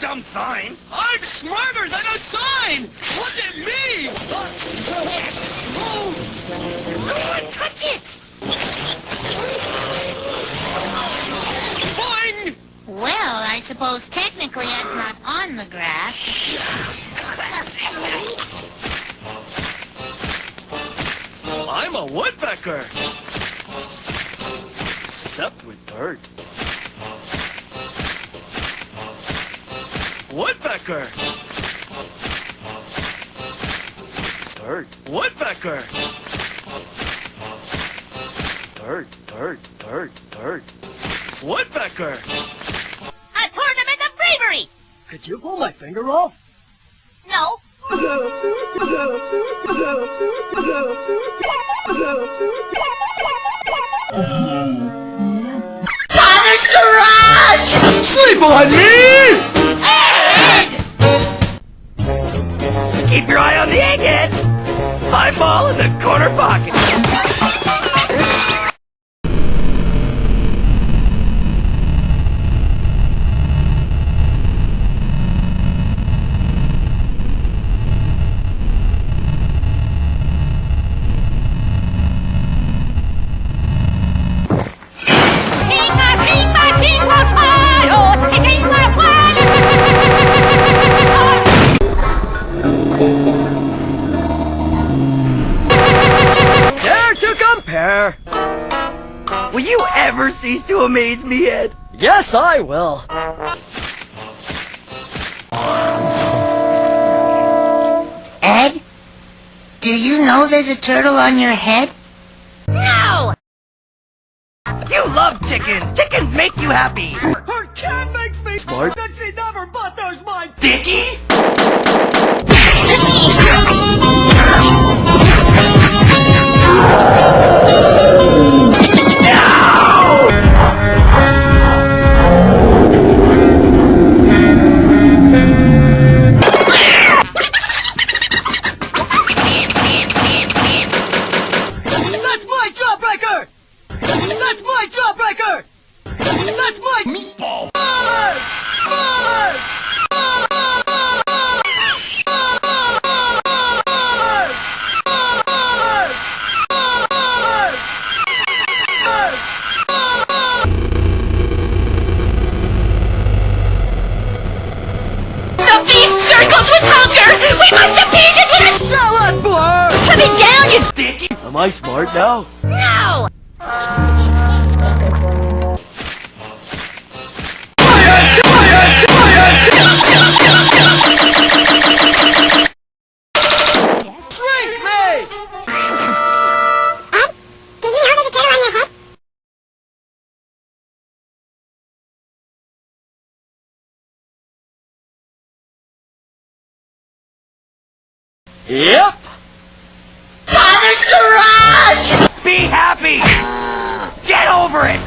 dumb sign. I'm smarter than a sign! Look at me! Don't touch it! Boing! Well, I suppose technically that's not on the grass. I'm a woodpecker. Except with dirt. Woodpecker. Dirt. Woodpecker. Dirt, dirt, dirt, dirt. Woodpecker. A tournament of bravery! Could you pull my finger off? No. Father's garage! Sleep on me! Ed! Keep your eye on the egghead! High ball in the corner pocket. Dare to compare! Will you ever cease to amaze me, Ed? Yes, I will. Ed? Do you know there's a turtle on your head? No! You love chickens! Chickens make you happy! Her cat makes me Smart. that she never bought those mine. Dickie? That's my jawbreaker! That's my jawbreaker! That's my Meatball! The beast circles with hunger! We must appease it with a Salad bar! Put it down, you... Dickie! Am I smart now? No! Drink me! Ed, did you know there's a turtle on your head? Yep! Father's garage! Be happy! Get over it!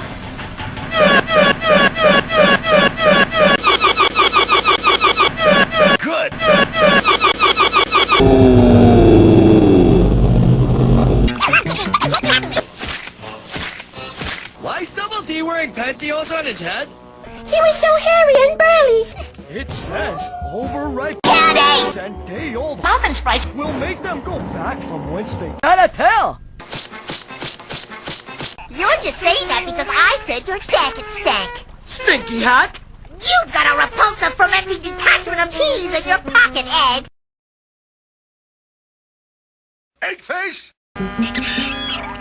Good! Why is Double D wearing pantyhose on his head? He was so hairy and burly. It says overripe Candy! and day-old Pumpkin spice. will make them go back from whence they had a pill. You're just saying that because I said your jacket stank. Stinky hat! You've got a repulsive fermenting detachment of cheese in your pocket, Ed. Egg face!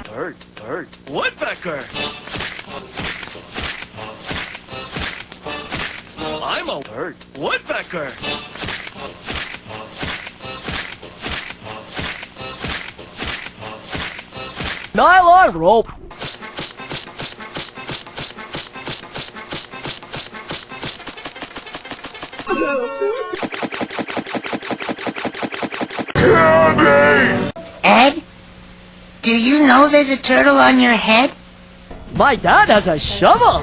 Dirt, dirt. Woodpecker! I'm a dirt woodpecker! Nylon rope! Ed? Do you know there's a turtle on your head? My dad has a shovel!